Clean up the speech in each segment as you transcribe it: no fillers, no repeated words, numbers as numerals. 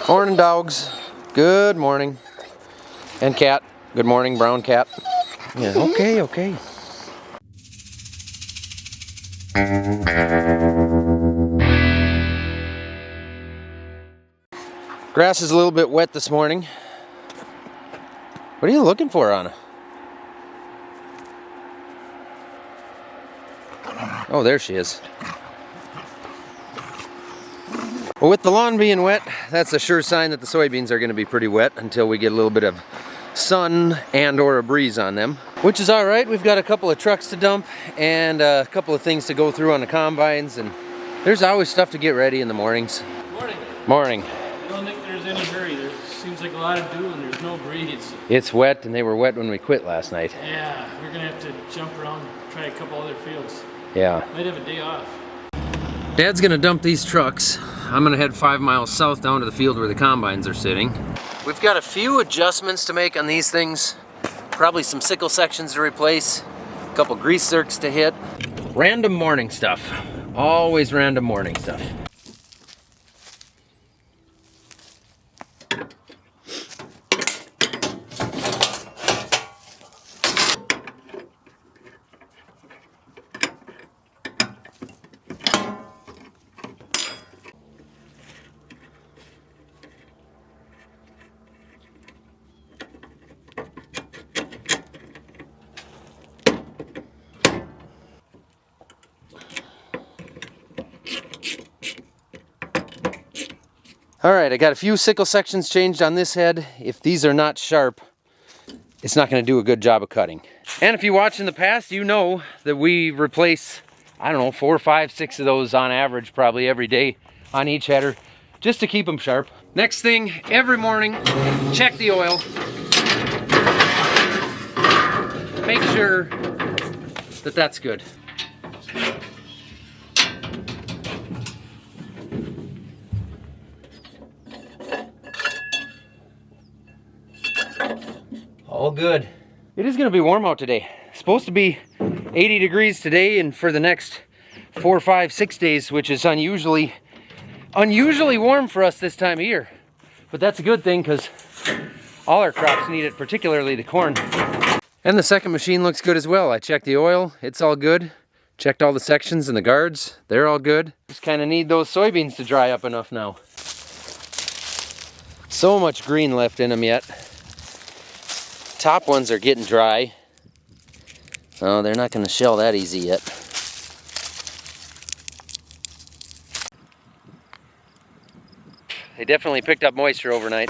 Morning, dogs. Good morning. And cat. Good morning, brown cat. Yeah, okay. Grass is a little bit wet this morning. What are you looking for, Anna? Oh, there she is. Well, with the lawn being wet, that's a sure sign that the soybeans are going to be pretty wet until we get a little bit of sun and or a breeze on them, which is all right. We've got a couple of trucks to dump and a couple of things to go through on the combines, and there's always stuff to get ready in the mornings. Morning. Morning. I don't think there's any hurry. There seems like a lot of dew and there's no breeze. It's wet, and they were wet when we quit last night. Yeah, we're gonna have to jump around, try a couple other fields. Yeah. Might have a day off. Dad's gonna dump these trucks. I'm gonna head 5 miles south down to the field where the combines are sitting. We've got a few adjustments to make on these things. Probably some sickle sections to replace, a couple grease zerks to hit. Random morning stuff. Always random morning stuff. All right, I got a few sickle sections changed on this head. If these are not sharp, it's not gonna do a good job of cutting. And if you watch in the past, you know that we replace, I don't know, 4, 5, 6 of those on average, probably every day on each header, just to keep them sharp. Next thing, every morning, check the oil. Make sure that that's good. All good. It is going to be warm out today. It's supposed to be 80 degrees today and for the next 4, 5, 6 days, which is unusually warm for us this time of year. But that's a good thing because all our crops need it, particularly the corn. And the second machine looks good as well. I checked the oil, it's all good. Checked all the sections and the guards, they're all good. Just kind of need those soybeans to dry up enough now. So much green left in them yet. Top ones are getting dry. Oh, they're not going to shell that easy yet. They definitely picked up moisture overnight.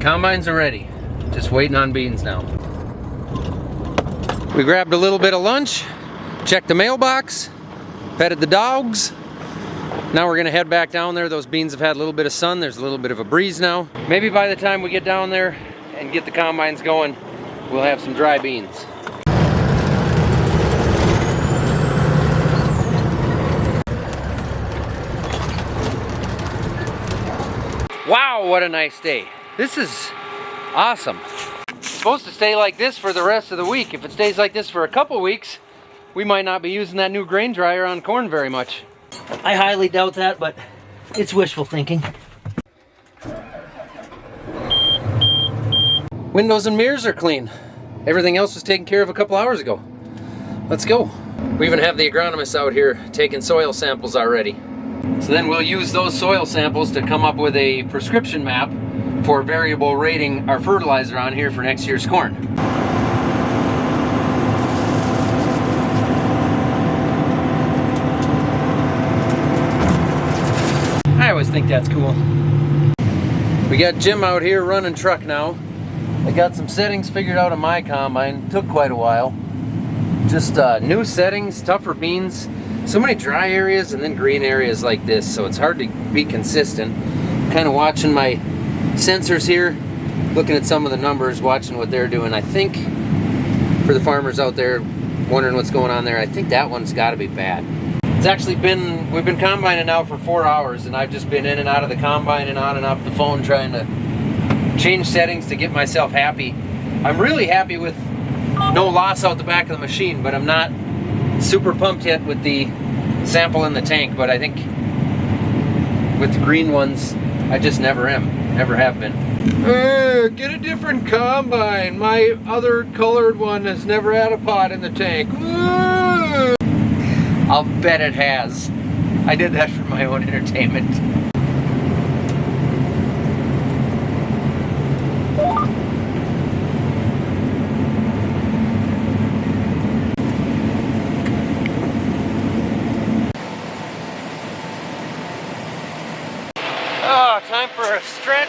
Combines are ready. Just waiting on beans now. We grabbed a little bit of lunch, checked the mailbox, petted the dogs. Now we're gonna head back down there. Those beans have had a little bit of sun. There's a little bit of a breeze now. Maybe by the time we get down there and get the combines going, we'll have some dry beans. Wow, what a nice day. This is awesome. It's supposed to stay like this for the rest of the week. If it stays like this for a couple weeks, we might not be using that new grain dryer on corn very much. I highly doubt that, but it's wishful thinking. Windows and mirrors are clean. Everything else was taken care of a couple hours ago. Let's go. We even have the agronomist out here taking soil samples already. So then we'll use those soil samples to come up with a prescription map for variable rating our fertilizer on here for next year's corn. I always think that's cool. We got Jim out here running truck now. I got some settings figured out on my combine. Took quite a while. Just new settings, tougher beans. So many dry areas and then green areas like this, so it's hard to be consistent. Kind of watching my sensors here, looking at some of the numbers, watching what they're doing. I think for the farmers out there wondering what's going on there, I think that one's got to be bad. It's actually been, we've been combining now for 4 hours, and I've just been in and out of the combine and on and off the phone trying to change settings to get myself happy. I'm really happy with no loss out the back of the machine, but I'm not super pumped yet with the sample in the tank. But I think with the green ones, I just never am. Never have been. Get a different combine. My other colored one has never had a pot in the tank. I'll bet it has. I did that for my own entertainment. Oh, time for a stretch.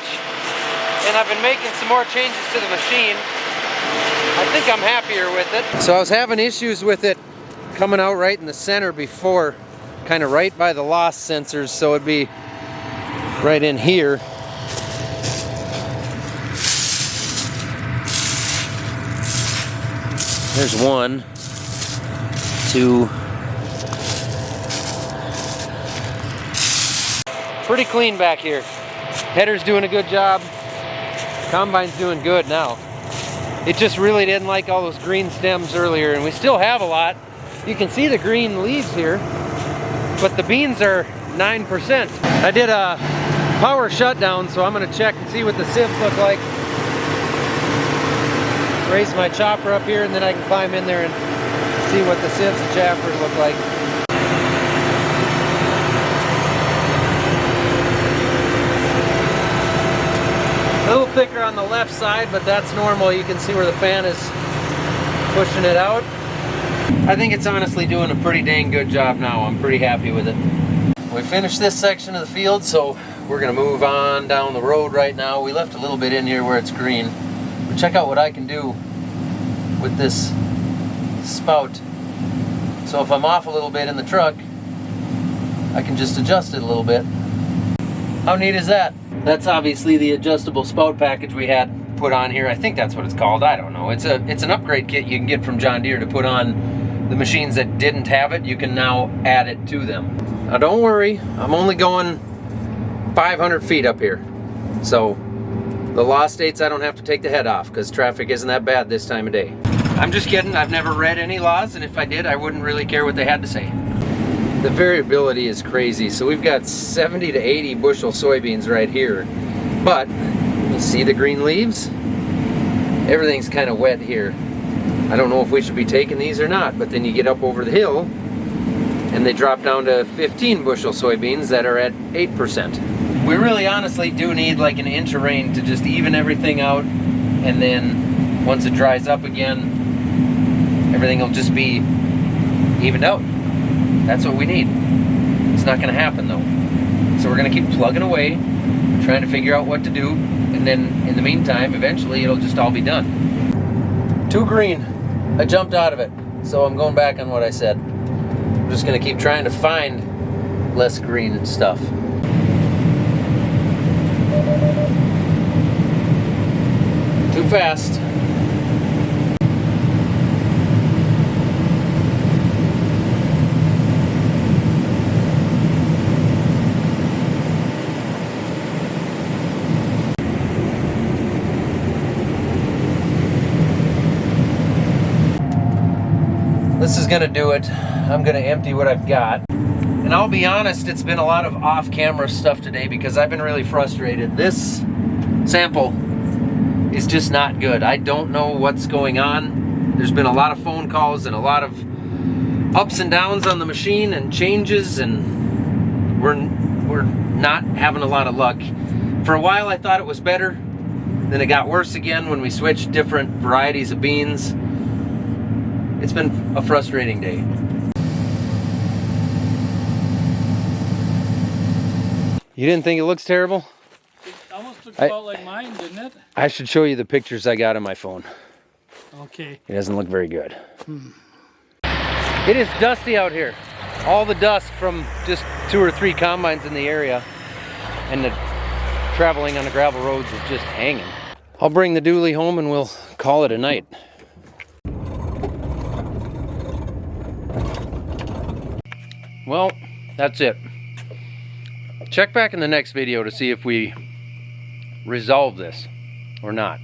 And I've been making some more changes to the machine. I think I'm happier with it. So I was having issues with it coming out right in the center before, kind of right by the loss sensors, so it'd be right in here. There's 1, 2. Pretty clean back here. Header's doing a good job. Combine's doing good now. It just really didn't like all those green stems earlier, and we still have a lot. You can see the green leaves here, but the beans are 9%. I did a power shutdown, so I'm gonna check and see what the sieves look like. Raise my chopper up here, and then I can climb in there and see what the sieves and chaffers look like. A little thicker on the left side, but that's normal. You can see where the fan is pushing it out. I think it's honestly doing a pretty dang good job now. I'm pretty happy with it. We finished this section of the field, so we're gonna move on down the road right now. We left a little bit in here where it's green. But check out what I can do with this spout. So if I'm off a little bit in the truck, I can just adjust it a little bit. How neat is that? That's obviously the adjustable spout package we had put on here. I think that's what it's called. I don't know. It's an upgrade kit you can get from John Deere to put on the machines that didn't have it. You can now add it to them. Now don't worry, I'm only going 500 feet up here. So the law states I don't have to take the head off because traffic isn't that bad this time of day. I'm just kidding. I've never read any laws, and if I did, I wouldn't really care what they had to say. The variability is crazy. So we've got 70 to 80 bushel soybeans right here. But you see the green leaves? Everything's kind of wet here. I don't know if we should be taking these or not, but then you get up over the hill and they drop down to 15 bushel soybeans that are at 8%. We really honestly do need like an inch of rain to just even everything out, and then once it dries up again, everything will just be evened out. That's what we need. It's not gonna happen though. So we're gonna keep plugging away, trying to figure out what to do, and then in the meantime, eventually it'll just all be done. Too green. I jumped out of it, so I'm going back on what I said. I'm just gonna keep trying to find less green stuff. Too fast. This is gonna do it. I'm gonna empty what I've got. And I'll be honest, it's been a lot of off-camera stuff today because I've been really frustrated. This sample is just not good. I don't know what's going on. There's been a lot of phone calls and a lot of ups and downs on the machine and changes, and we're not having a lot of luck. For a while I thought it was better, then it got worse again when we switched different varieties of beans. It's been a frustrating day. You didn't think it looks terrible? It almost looks about like mine, didn't it? I should show you the pictures I got on my phone. Okay. It doesn't look very good. It is dusty out here. All the dust from just 2 or 3 combines in the area, and the traveling on the gravel roads is just hanging. I'll bring the dually home and we'll call it a night. Well, that's it. Check back in the next video to see if we resolve this or not.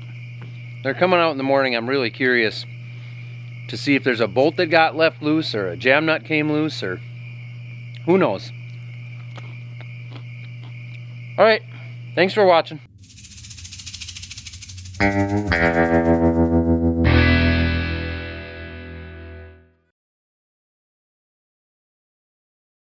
They're coming out in the morning. I'm really curious to see if there's a bolt that got left loose or a jam nut came loose, or who knows. All right, thanks for watching.